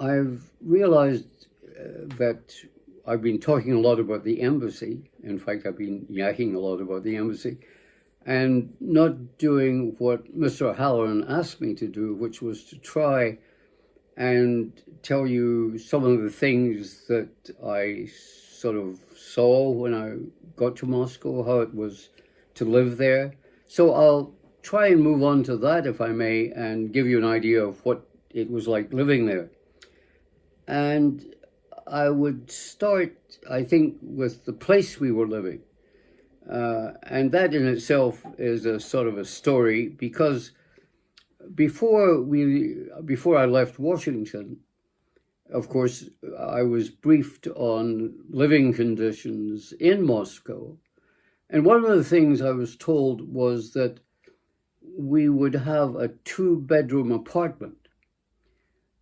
I've realized that I've been talking a lot about the embassy. In fact, I've been yakking a lot about the embassy and not doing what Mr. O'Halloran asked me to do, which was to try and tell you some of the things that I sort of saw when I got to Moscow, how it was to live there. So I'll try and move on to that, if I may, and give you an idea of what it was like living there. And I would start, I think, with the place we were living. And that in itself is a sort of a story, because before I left Washington, of course, I was briefed on living conditions in Moscow. And one of the things I was told was that we would have a 2-bedroom apartment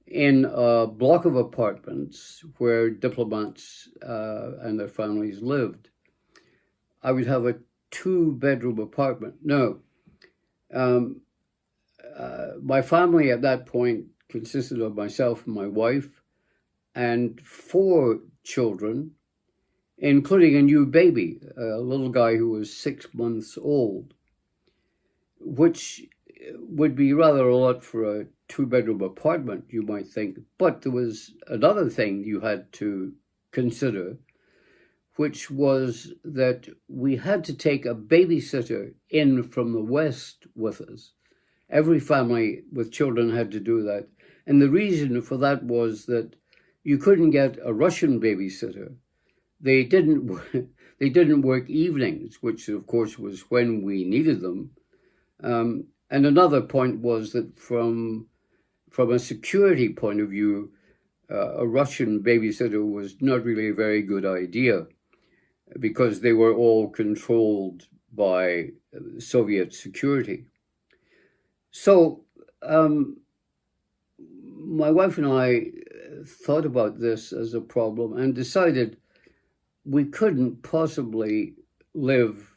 in a block of apartments where diplomats and their families lived. I would have a 2-bedroom apartment. No. My family at that point consisted of myself and my wife and 4 children, including a new baby, a little guy who was 6 months old, which would be rather a lot for a 2-bedroom apartment, you might think. But there was another thing you had to consider, which was that we had to take a babysitter in from the West with us. Every family with children had to do that. And the reason for that was that you couldn't get a Russian babysitter. They didn't work evenings, which of course was when we needed them. And another point was that from a security point of view, a Russian babysitter was not really a very good idea, because they were all controlled by Soviet security. So my wife and I thought about this as a problem and decided we couldn't possibly live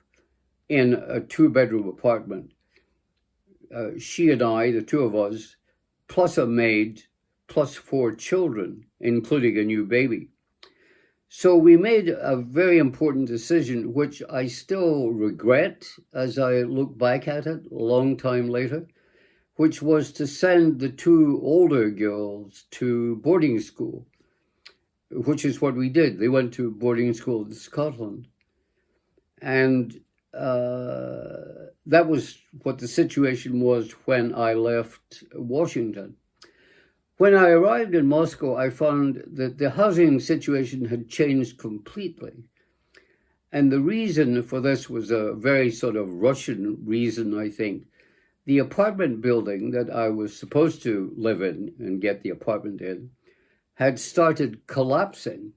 in a 2-bedroom apartment. She and I, the 2 of us, plus a maid, plus 4 children, including a new baby. So we made a very important decision, which I still regret as I look back at it a long time later, which was to send the 2 older girls to boarding school, which is what we did. They went to boarding school in Scotland. And that was what the situation was when I left Washington. When I arrived in Moscow, I found that the housing situation had changed completely. And the reason for this was a very sort of Russian reason, I think. The apartment building that I was supposed to live in and get the apartment in had started collapsing.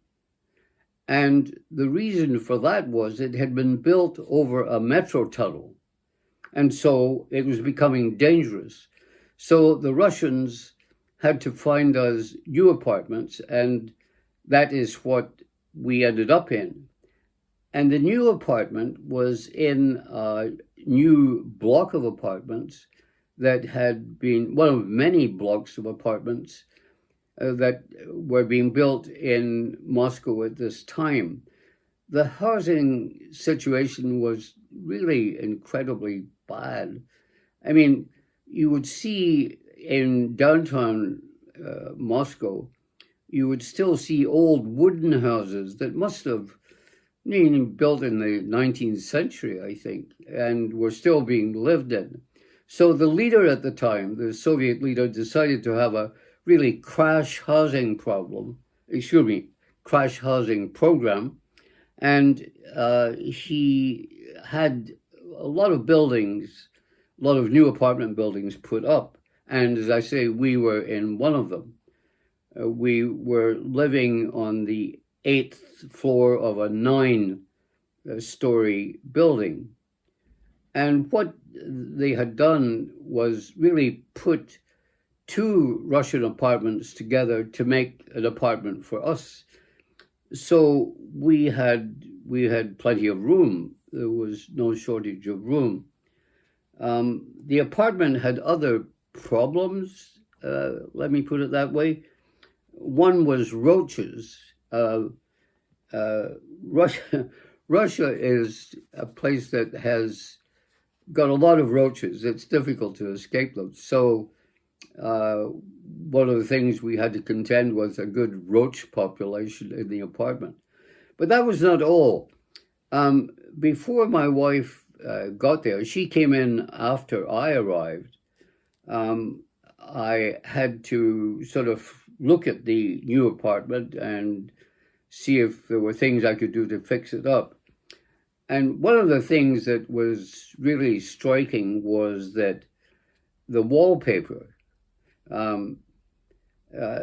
And the reason for that was it had been built over a metro tunnel. And so it was becoming dangerous. So the Russians had to find us new apartments, and that is what we ended up in. And the new apartment was in a new block of apartments that had been one of many blocks of apartments that were being built in Moscow at this time. The housing situation was really incredibly bad. I mean, you would see in downtown Moscow, you would still see old wooden houses that must have been built in the 19th century, I think, and were still being lived in. So the leader at the time, the Soviet leader, decided to have a really crash housing program, and he had a lot of buildings, a lot of new apartment buildings put up. And as I say, we were in one of them. We were living on the 8th floor of a 9-story building. And what they had done was really put 2 Russian apartments together to make an apartment for us. So we had plenty of room. There was no shortage of room. The apartment had other problems, let me put it that way. One was roaches. Russia, Russia is a place that has got a lot of roaches. It's difficult to escape them. So one of the things we had to contend with a good roach population in the apartment. But that was not all. Before my wife got there, she came in after I arrived. I had to sort of look at the new apartment and see if there were things I could do to fix it up. And one of the things that was really striking was that the wallpaper,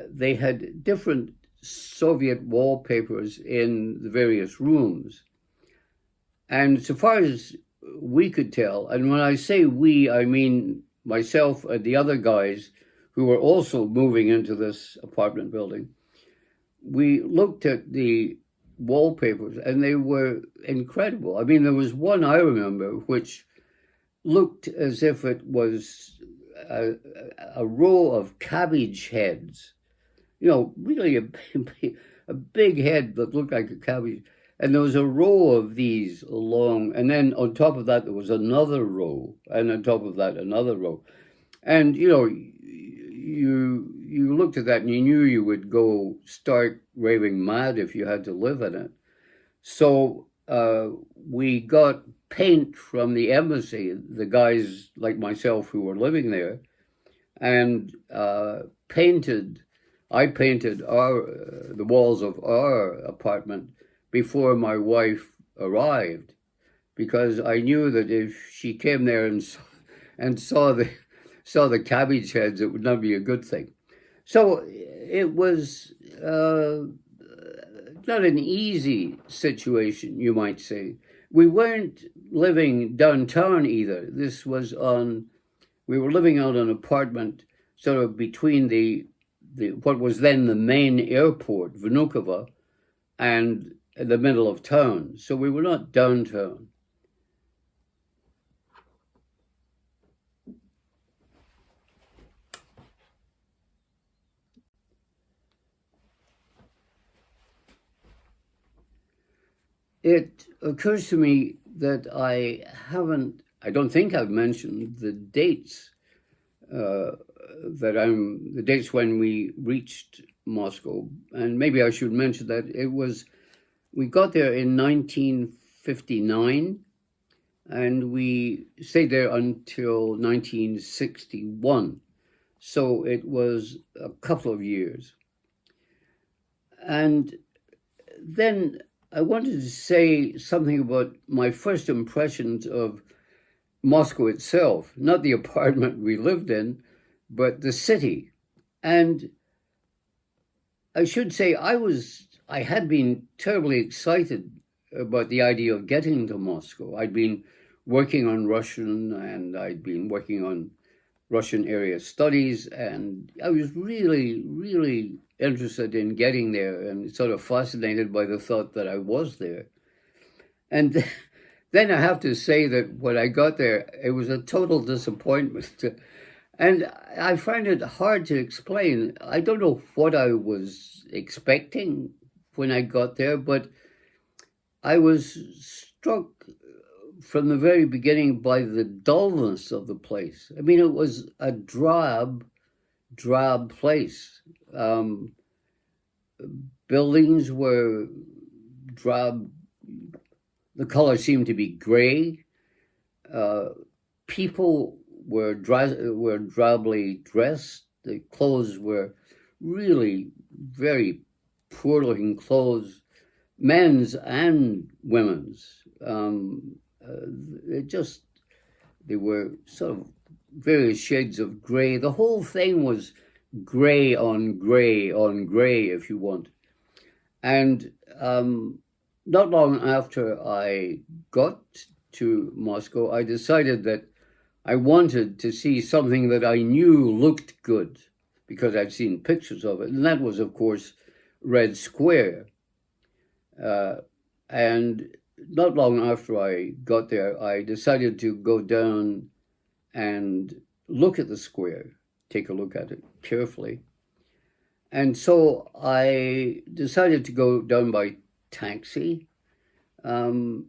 they had different Soviet wallpapers in the various rooms. And so far as we could tell, and when I say we, I mean myself and the other guys who were also moving into this apartment building, we looked at the wallpapers and they were incredible. I mean, there was one I remember which looked as if it was a row of cabbage heads, really a big head that looked like a cabbage. And there was a row of these along, and then on top of that, there was another row, and on top of that, another row. And, you looked at that and you knew you would go start raving mad if you had to live in it. So we got paint from the embassy, the guys like myself who were living there, and I painted the walls of our apartment before my wife arrived, because I knew that if she came there and saw the cabbage heads, it would not be a good thing. So it was not an easy situation, you might say. We weren't living downtown either. We were living out an apartment sort of between the what was then the main airport, Vnukovo, and the middle of town. So we were not downtown. It occurs to me that I don't think I've mentioned the dates the dates when we reached Moscow. And maybe I should mention that we got there in 1959 and we stayed there until 1961. So it was a couple of years. And then I wanted to say something about my first impressions of Moscow itself, not the apartment we lived in, but the city. And I should say I had been terribly excited about the idea of getting to Moscow. I'd been working on Russian and I'd been working on Russian area studies, and I was really, really interested in getting there and sort of fascinated by the thought that I was there. And then I have to say that when I got there, it was a total disappointment. And I find it hard to explain. I don't know what I was expecting when I got there, but I was struck from the very beginning by the dullness of the place. I mean, it was a drab place. Buildings were drab. The color seemed to be gray. People were drably dressed. The clothes were really very poor-looking clothes, men's and women's. They were sort of various shades of gray. The whole thing was gray on gray on gray, if you want. And not long after I got to Moscow, I decided that I wanted to see something that I knew looked good because I'd seen pictures of it. And that was, of course, Red Square. And not long after I got there, I decided to go down and look at the square, take a look at it carefully. And so I decided to go down by taxi. The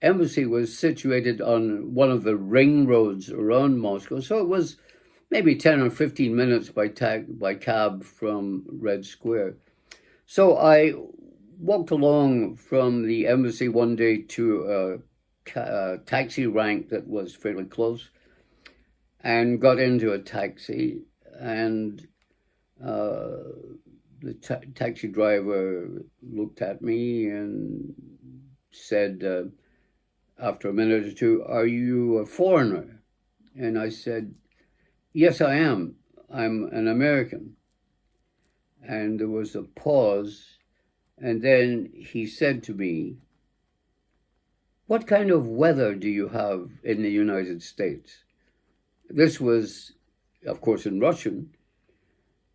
embassy was situated on one of the ring roads around Moscow, so it was maybe 10 or 15 minutes by cab from Red Square. So I walked along from the embassy one day to a taxi rank that was fairly close and got into a taxi, and the taxi driver looked at me and said, after a minute or two, "Are you a foreigner?" And I said, "Yes, I am. I'm an American." And there was a pause, and then he said to me, "What kind of weather do you have in the United States?" This was, of course, in Russian,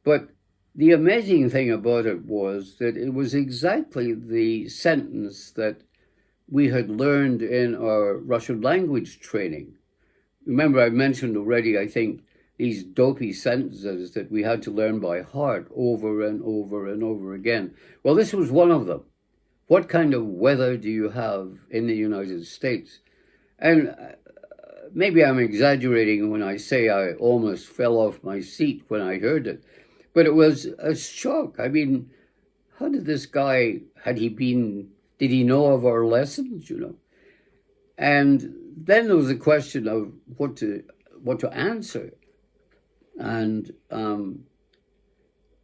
but the amazing thing about it was that it was exactly the sentence that we had learned in our Russian language training. Remember, I mentioned already, I think, these dopey sentences that we had to learn by heart over and over and over again. Well, this was one of them. What kind of weather do you have in the United States? And maybe I'm exaggerating when I say I almost fell off my seat when I heard it, but it was a shock. I mean, how did this guy, did he know of our lessons, And then there was a question of what to answer. And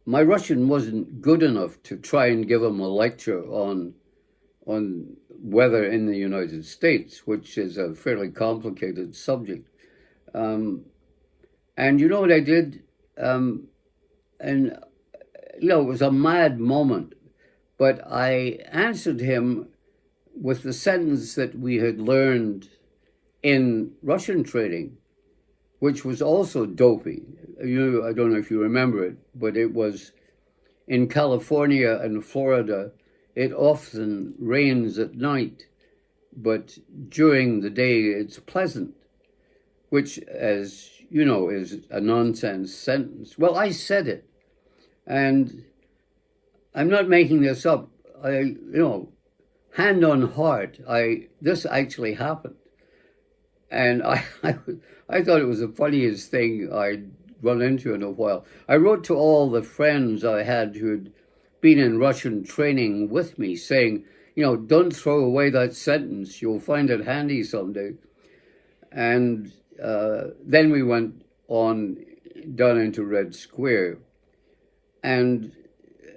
my Russian wasn't good enough to try and give him a lecture on weather in the United States, which is a fairly complicated subject. And you know what I did? And, it was a mad moment, but I answered him with the sentence that we had learned in Russian training, which was also dopey. I don't know if you remember it, but it was in California and Florida, it often rains at night, but during the day it's pleasant, which, as you know, is a nonsense sentence. Well, I said it, and I'm not making this up. Hand on heart, this actually happened. And I thought it was the funniest thing I'd run into in a while. I wrote to all the friends I had who'd been in Russian training with me saying, don't throw away that sentence. You'll find it handy someday. And then we went on down into Red Square. And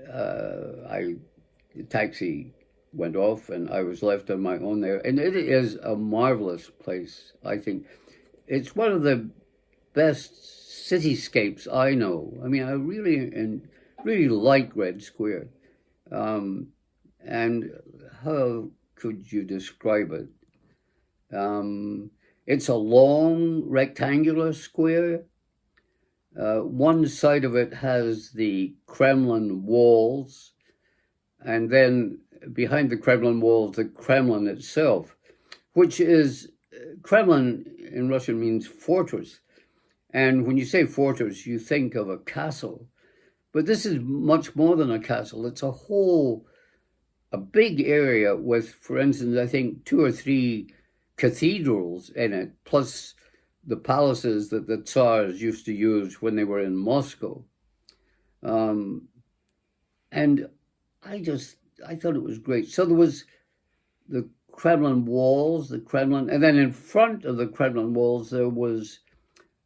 the taxi went off and I was left on my own there. And it is a marvelous place, I think. It's one of the best cityscapes I know. I mean, I really like Red Square. And how could you describe it? It's a long rectangular square. One side of it has the Kremlin walls, and then behind the Kremlin walls, the Kremlin itself, which is, Kremlin in Russian means fortress. And when you say fortress, you think of a castle. But this is much more than a castle. It's a big area with, for instance, I think 2 or 3 cathedrals in it, plus the palaces that the Tsars used to use when they were in Moscow. And I thought it was great. So there was the Kremlin walls, and then in front of the Kremlin walls, there was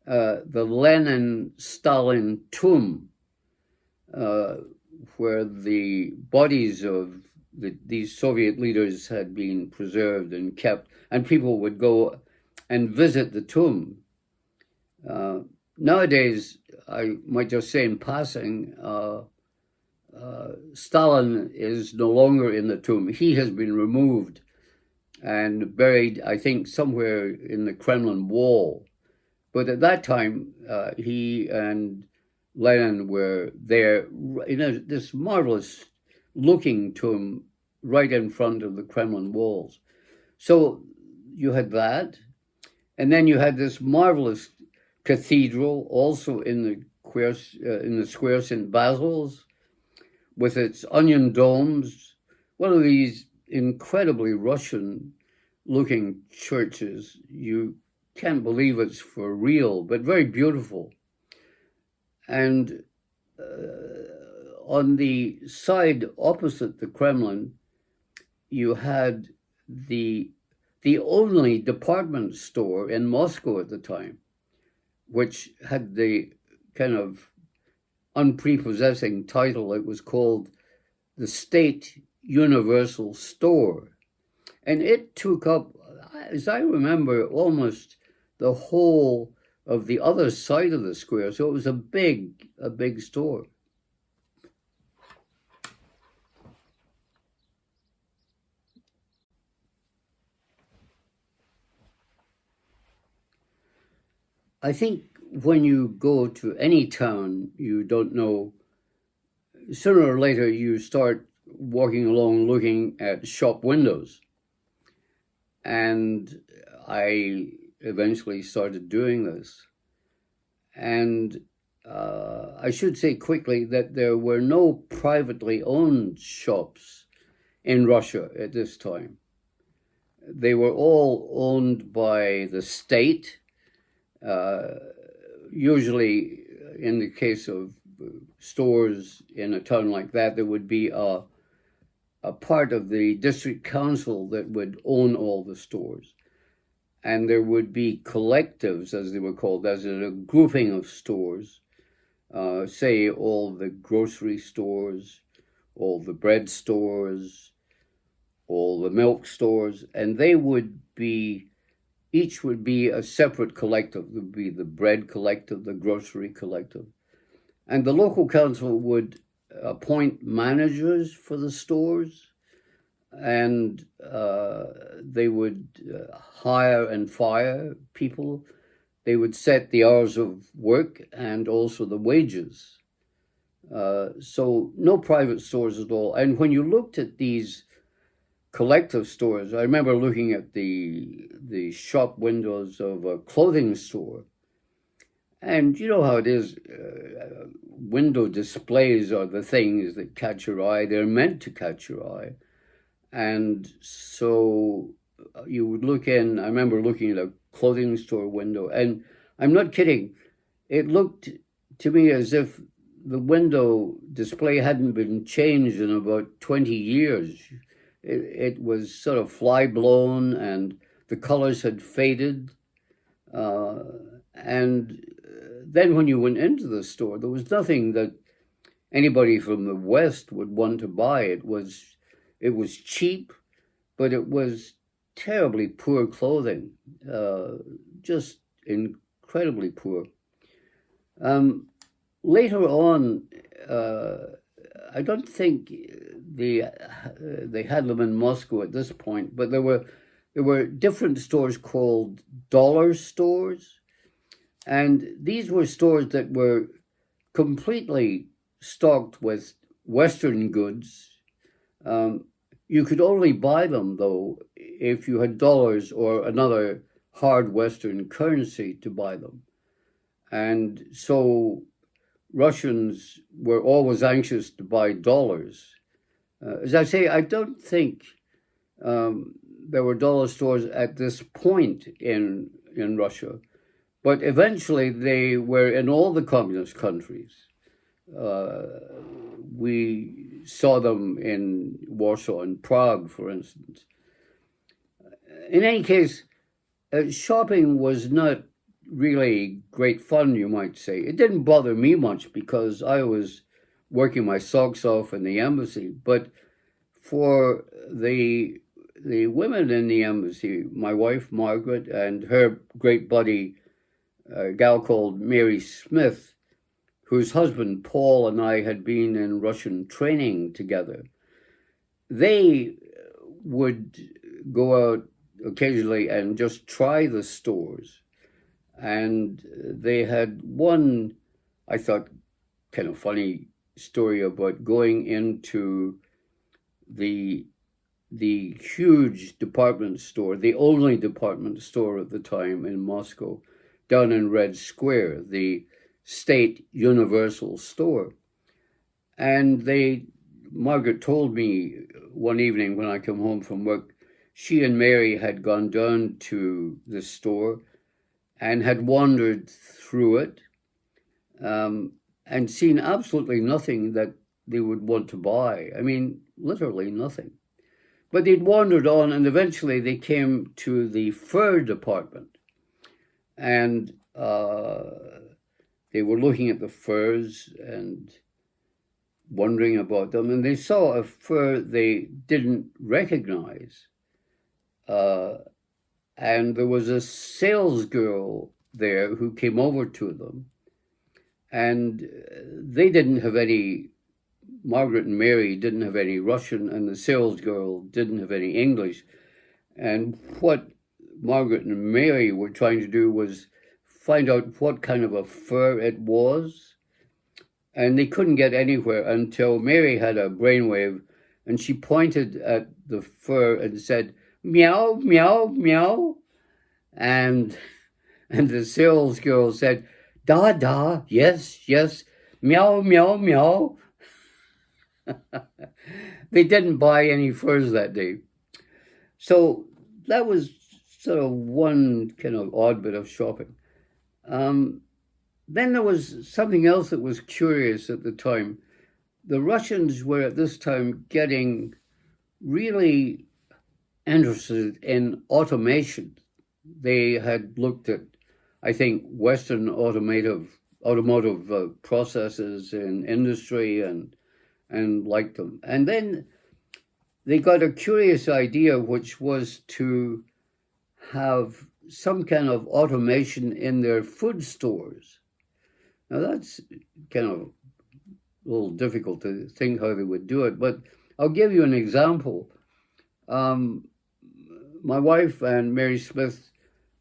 the Lenin-Stalin tomb, where the bodies of these Soviet leaders had been preserved and kept, and people would go and visit the tomb. Nowadays, I might just say in passing, Stalin is no longer in the tomb. He has been removed and buried, I think, somewhere in the Kremlin wall. But at that time, he and Lenin were there in this marvelous looking tomb right in front of the Kremlin walls. So you had that, and then you had this marvelous cathedral also in the in the square St. Basil's, with its onion domes, one of these incredibly Russian-looking churches. You can't believe it's for real, but very beautiful. And on the side opposite the Kremlin, you had the only department store in Moscow at the time, which had the kind of unprepossessing title. It was called the State Universal Store. And it took up, as I remember, almost the whole of the other side of the square. So it was a big store. I think when you go to any town you don't know, sooner or later you start walking along looking at shop windows. And I eventually started doing this. And I should say quickly that there were no privately owned shops in Russia at this time. They were all owned by the state. Usually, in the case of stores in a town like that, there would be a part of the district council that would own all the stores. And there would be collectives, as they were called, as a grouping of stores, say all the grocery stores, all the bread stores, all the milk stores, and they would be, each would be a separate collective. There would be the bread collective, the grocery collective. And the local council would appoint managers for the stores, and they would hire and fire people. They would set the hours of work and also the wages. So no private stores at all. And when you looked at these collective stores, I remember looking at the shop windows of a clothing store. And you know how it is, window displays are the things that catch your eye. They're meant to catch your eye. And so you would look in, I remember looking at a clothing store window, and I'm not kidding, it looked to me as if the window display hadn't been changed in about 20 years. It was sort of fly-blown, and the colors had faded. And then when you went into the store, there was nothing that anybody from the West would want to buy. It was cheap, but it was terribly poor clothing, just incredibly poor. Later on, I don't think they had them in Moscow at this point, but there were different stores called dollar stores. And these were stores that were completely stocked with Western goods. You could only buy them, though, if you had dollars or another hard Western currency to buy them. And so Russians were always anxious to buy dollars. As I say, I don't think there were dollar stores at this point in Russia. But eventually they were in all the communist countries. We saw them in Warsaw and Prague, for instance. In any case, shopping was not really great fun, you might say. It didn't bother me much because I was working my socks off in the embassy. But for the women in the embassy, my wife, Margaret, and her great buddy, a gal called Mary Smith, whose husband Paul and I had been in Russian training together, they would go out occasionally and just try the stores. And they had one, I thought, kind of funny story about going into the huge department store, the only department store at the time in Moscow, down in Red Square, the State Universal Store. And Margaret told me one evening when I came home from work, she and Mary had gone down to the store and had wandered through it and seen absolutely nothing that they would want to buy. I mean, literally nothing. But they'd wandered on, and eventually they came to the fur department. And they were looking at the furs and wondering about them, and they saw a fur they didn't recognize. And there was a sales girl there who came over to them, and they didn't have any, Margaret and Mary didn't have any Russian, and the sales girl didn't have any English. And what Margaret and Mary were trying to do was find out what kind of a fur it was. And they couldn't get anywhere until Mary had a brainwave, and she pointed at the fur and said, "Meow, meow, meow." And the sales girl said, "Da, da, yes, yes, meow, meow, meow." They didn't buy any furs that day. So that was sort of one kind of odd bit of shopping. Then there was something else that was curious at the time. The Russians were at this time getting really interested in automation. They had looked at, I think, Western automotive processes in industry and liked them. And then they got a curious idea, which was to have some kind of automation in their food stores. Now that's kind of a little difficult to think how they would do it, but I'll give you an example. My wife and Mary Smith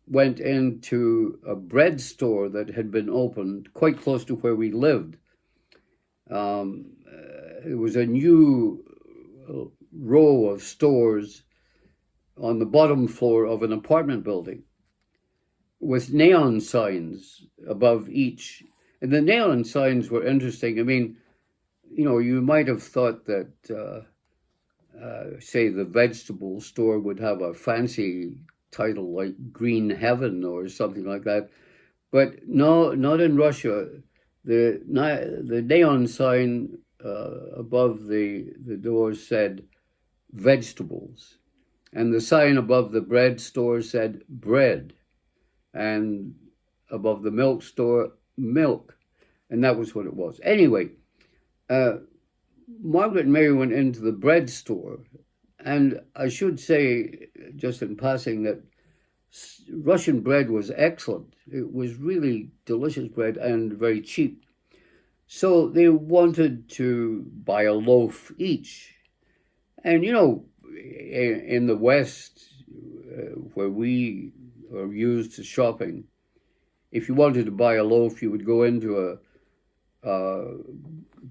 went into a bread store that had been opened quite close to where we lived. It was a new row of stores on the bottom floor of an apartment building with neon signs above each. And the neon signs were interesting. I mean, you know, you might have thought that, say, the vegetable store would have a fancy title like Green Heaven or something like that. But no, not in Russia. The neon sign above the door said vegetables. And the sign above the bread store said bread. And above the milk store, milk. And that was what it was. Anyway, Margaret and Mary went into the bread store. And I should say, just in passing, that Russian bread was excellent. It was really delicious bread and very cheap. So they wanted to buy a loaf each. And, you know, in the West, where we are used to shopping, if you wanted to buy a loaf, you would go into a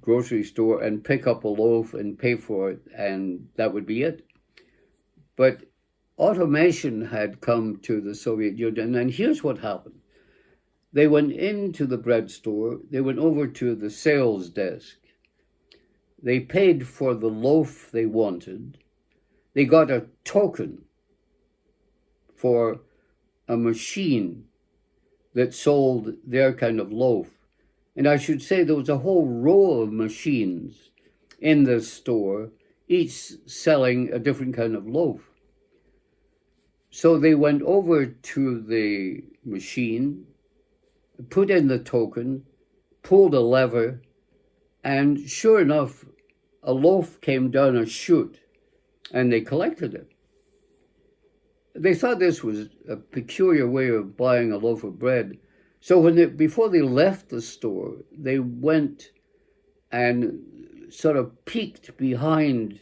grocery store and pick up a loaf and pay for it, and that would be it. But automation had come to the Soviet Union, and here's what happened. They went into the bread store, they went over to the sales desk, they paid for the loaf they wanted, they got a token for a machine that sold their kind of loaf. And I should say there was a whole row of machines in the store, each selling a different kind of loaf. So they went over to the machine, put in the token, pulled a lever, and sure enough, a loaf came down a chute, and they collected it. They thought this was a peculiar way of buying a loaf of bread. So before they left the store, they went and sort of peeked behind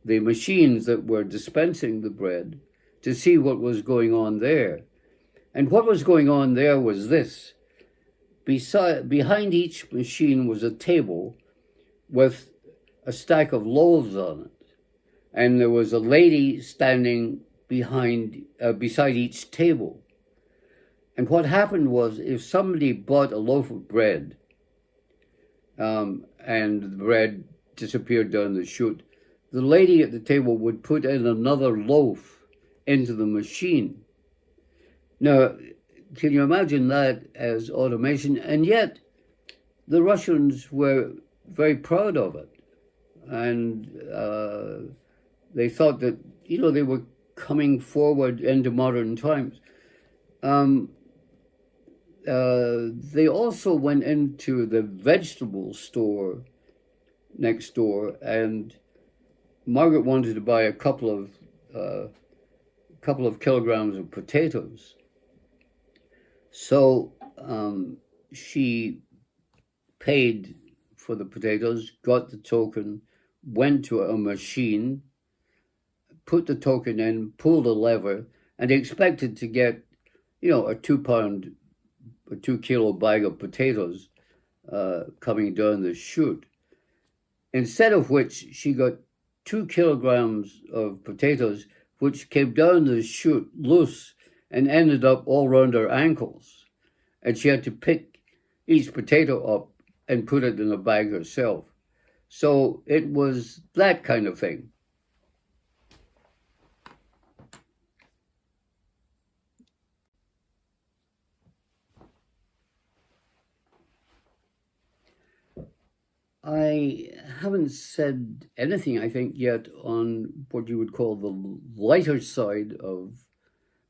the machines that were dispensing the bread to see what was going on there. And what was going on there was this. Behind each machine was a table with a stack of loaves on it. And there was a lady standing beside each table. And what happened was, if somebody bought a loaf of bread, and the bread disappeared down the chute, the lady at the table would put in another loaf into the machine. Now, can you imagine that as automation? And yet, the Russians were very proud of it. And they thought that, they were coming forward into modern times. They also went into the vegetable store next door, and Margaret wanted to buy a couple of kilograms of potatoes. So she paid for the potatoes, got the token, went to a machine, put the token in, pulled a lever, and expected to get, a 2-pound or 2-kilo bag of potatoes coming down the chute. Instead of which, she got 2 kilograms of potatoes, which came down the chute loose and ended up all round her ankles. And she had to pick each potato up and put it in a bag herself. So it was that kind of thing. I haven't said anything, I think, yet on what you would call the lighter side of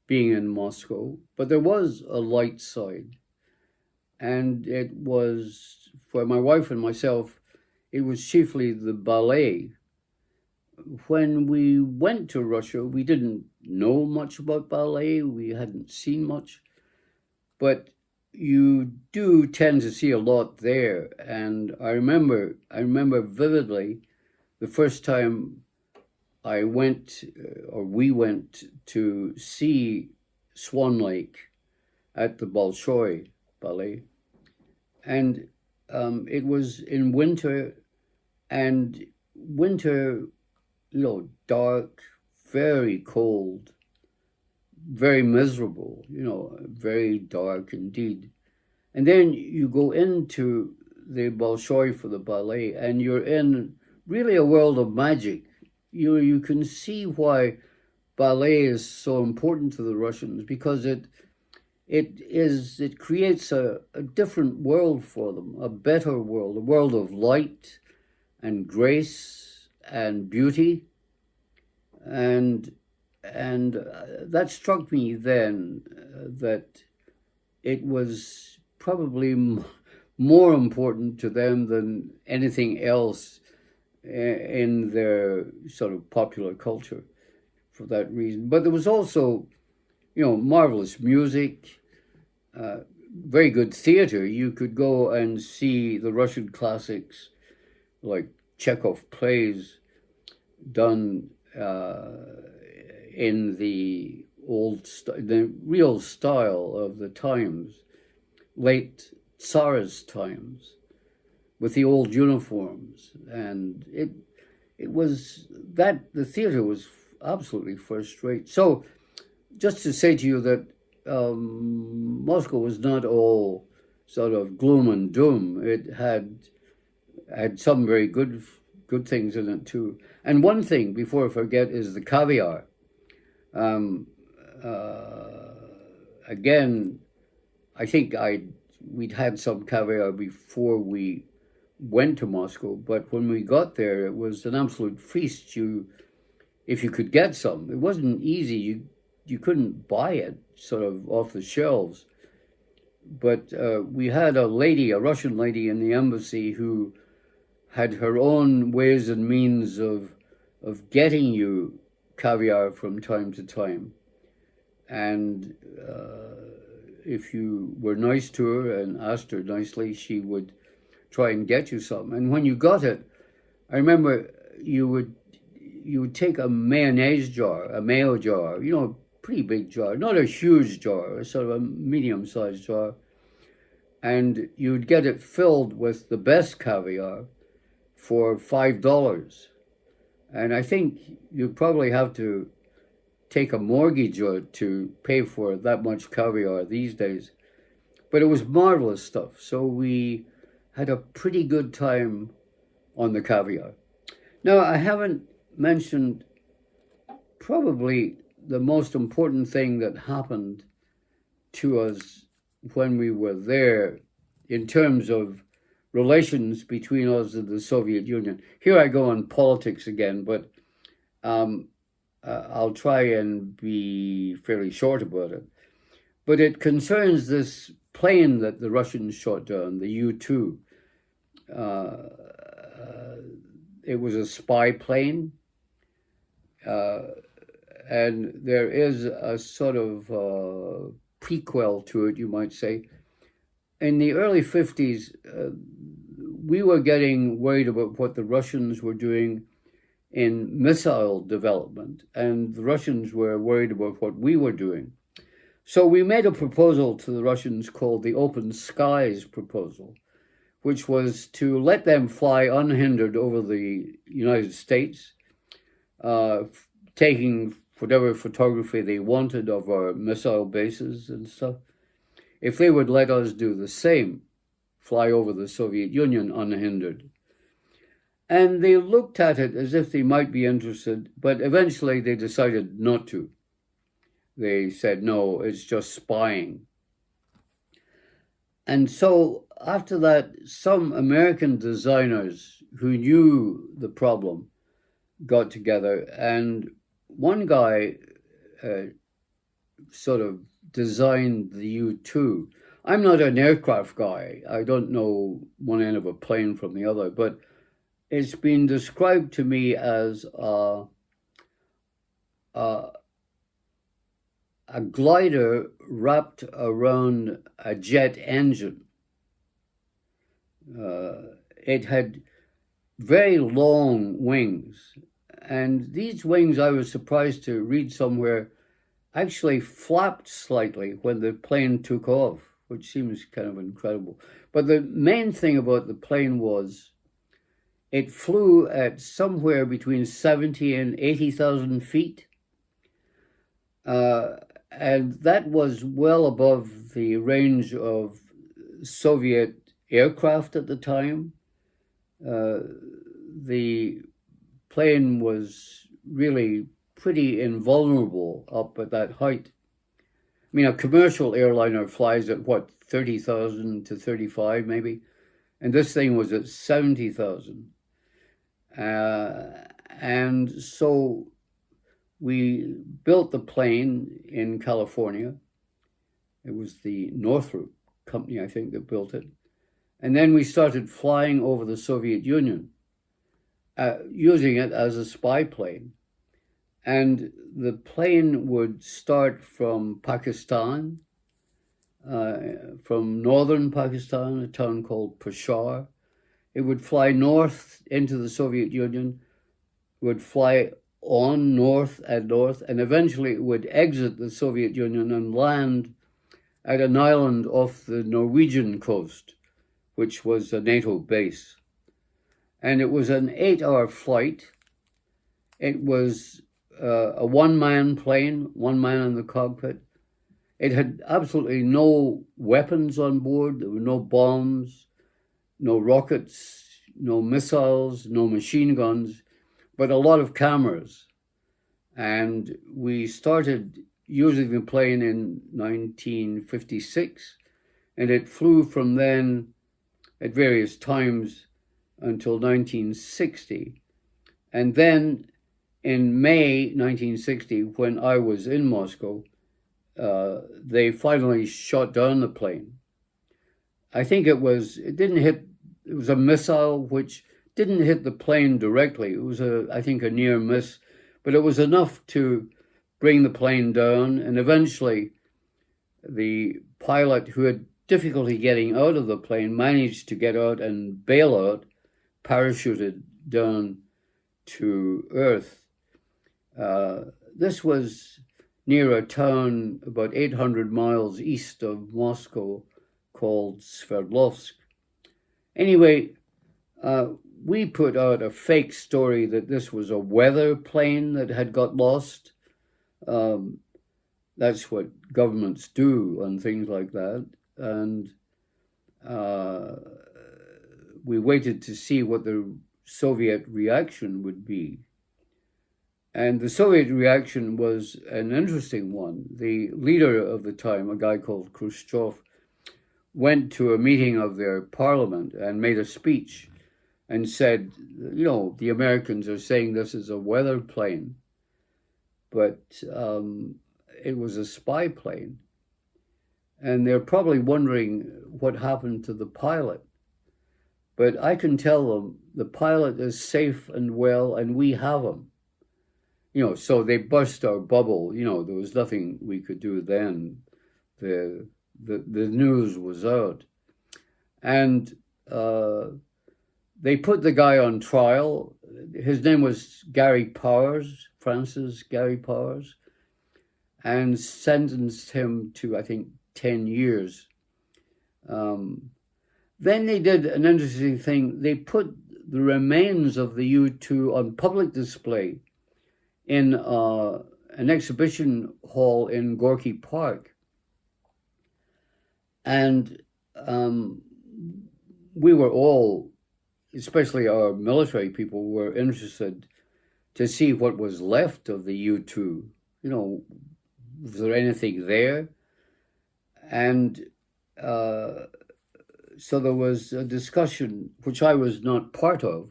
being in Moscow, but there was a light side. And it was, for my wife and myself, it was chiefly the ballet. When we went to Russia, we didn't know much about ballet. We hadn't seen much. But you do tend to see a lot there. And I remember vividly the first time I went, or we went to see Swan Lake at the Bolshoi Ballet. And it was in winter, and winter, dark, very cold, very miserable, very dark indeed. And then you go into the Bolshoi for the ballet, and you're in really a world of magic. You can see why ballet is so important to the Russians, because it creates a different world for them, a better world, a world of light and grace and beauty. And that struck me then, that it was probably more important to them than anything else in their sort of popular culture for that reason. But there was also, marvelous music, very good theater. You could go and see the Russian classics like Chekhov plays done in the the real style of the times, late Tsarist times, with the old uniforms. And it was that the theater was absolutely first rate. So just to say to you that Moscow was not all sort of gloom and doom. It had some very good things in it too. And one thing, before I forget, is the caviar. Again, I think we'd had some caviar before we went to Moscow, but when we got there, it was an absolute feast. If you could get some, it wasn't easy. You couldn't buy it sort of off the shelves. But we had a Russian lady in the embassy, who had her own ways and means of getting you caviar from time to time. And if you were nice to her and asked her nicely, she would try and get you some. And when you got it, I remember you would take a mayonnaise jar, a mayo jar, a pretty big jar, not a huge jar, a sort of a medium-sized jar, and you'd get it filled with the best caviar for $5. And I think you'd probably have to take a mortgage out to pay for that much caviar these days. But it was marvelous stuff. So we had a pretty good time on the caviar. Now, I haven't mentioned probably the most important thing that happened to us when we were there in terms of relations between us and the Soviet Union. Here I go on politics again, but I'll try and be fairly short about it. But it concerns this plane that the Russians shot down, the U-2. It was a spy plane. And there is a sort of prequel to it, you might say. In the early 50s, we were getting worried about what the Russians were doing in missile development, and the Russians were worried about what we were doing. So we made a proposal to the Russians called the Open Skies Proposal, which was to let them fly unhindered over the United States, taking whatever photography they wanted of our missile bases and stuff, if they would let us do the same, fly over the Soviet Union unhindered. And they looked at it as if they might be interested, but eventually they decided not to. They said, no, it's just spying. And so after that, some American designers who knew the problem got together, and one guy sort of designed the U-2. I'm not an aircraft guy. I don't know one end of a plane from the other, but it's been described to me as a glider wrapped around a jet engine. It had very long wings, and these wings, I was surprised to read somewhere, actually flapped slightly when the plane took off, which seems kind of incredible. But the main thing about the plane was it flew at somewhere between 70 and 80,000 feet. And that was well above the range of Soviet aircraft at the time. The plane was really pretty invulnerable up at that height. I mean, a commercial airliner flies at, 30,000 to 35 maybe? And this thing was at 70,000. And so we built the plane in California. It was the Northrop company, I think, that built it. And then we started flying over the Soviet Union, using it as a spy plane. And the plane would start from Pakistan, from northern Pakistan, a town called Peshawar. It would fly north into the Soviet Union, would fly on north, and eventually it would exit the Soviet Union and land at an island off the Norwegian coast, which was a NATO base. And it was an 8-hour flight. It was a one-man plane, one man in the cockpit. It had absolutely no weapons on board. There were no bombs, no rockets, no missiles, no machine guns, but a lot of cameras. And we started using the plane in 1956, and it flew from then at various times until 1960. And then in May 1960, when I was in Moscow, they finally shot down the plane. I think it was a missile which didn't hit the plane directly. It was I think a near miss, but it was enough to bring the plane down. And eventually the pilot, who had difficulty getting out of the plane, managed to get out and bail out, parachuted down to Earth. This was near a town about 800 miles east of Moscow called Sverdlovsk. Anyway, we put out a fake story that this was a weather plane that had got lost. That's what governments do on things like that. And uh, we waited to see what the Soviet reaction would be. And the Soviet reaction was an interesting one. The leader of the time, a guy called Khrushchev, went to a meeting of their parliament and made a speech and said, you know, the Americans are saying this is a weather plane, but it was a spy plane. And they're probably wondering what happened to the pilot. But I can tell them the pilot is safe and well, and we have him. You know, so they burst our bubble. You know, there was nothing we could do then. The news was out. And they put the guy on trial. His name was Gary Powers, Francis Gary Powers, and sentenced him to, I think, 10 years. Then they did an interesting thing. They put the remains of the U-2 on public display in an exhibition hall in Gorky Park. And we were all, especially our military people, were interested to see what was left of the U-2. You know, was there anything there? And so there was a discussion, which I was not part of,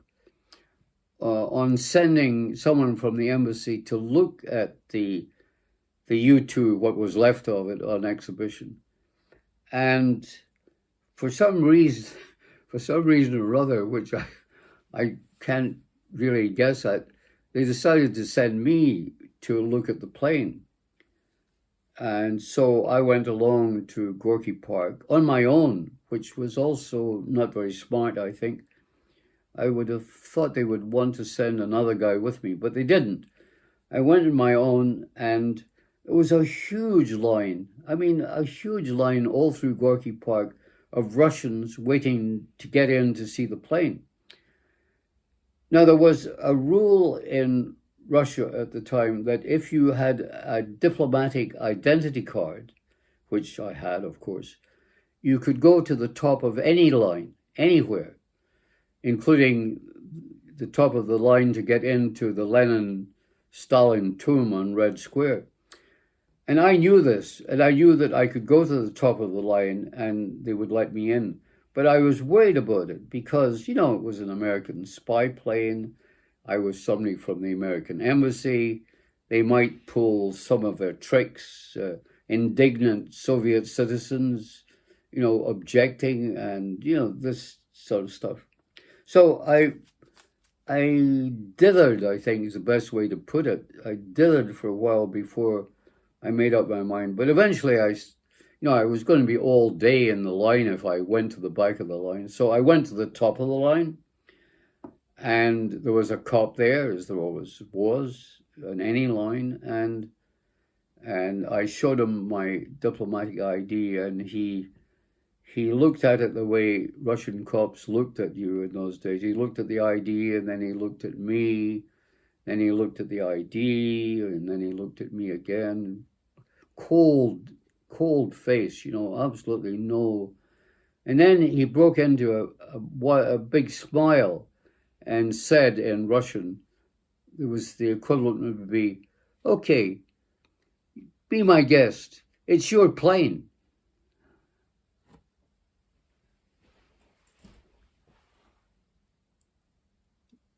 on sending someone from the embassy to look at the U-2, what was left of it, on exhibition. And for some reason or other, which I can't really guess at, they decided to send me to look at the plane. And so I went along to Gorky Park on my own, which was also not very smart, I think. I would have thought they would want to send another guy with me, but they didn't. I went on my own, and it was a huge line. I mean, a huge line all through Gorky Park of Russians waiting to get in to see the plane. Now, there was a rule in Russia at the time that if you had a diplomatic identity card, which I had, of course, you could go to the top of any line, anywhere, including the top of the line to get into the Lenin-Stalin tomb on Red Square. And I knew this, and I knew that I could go to the top of the line and they would let me in. But I was worried about it because, you know, it was an American spy plane. I was somebody from the American embassy. They might pull some of their tricks, indignant Soviet citizens, you know, objecting and, you know, this sort of stuff. So I dithered, I think is the best way to put it. I dithered for a while before I made up my mind. But eventually I was going to be all day in the line if I went to the back of the line. So I went to the top of the line. And there was a cop there, as there always was, on any line, and I showed him my diplomatic ID, and he looked at it the way Russian cops looked at you in those days. He looked at the ID, and then he looked at me, then he looked at the ID, and then he looked at me again. Cold face, you know, absolutely no. And then he broke into a big smile and said in Russian, it was the equivalent would be, okay, be my guest. It's your plane.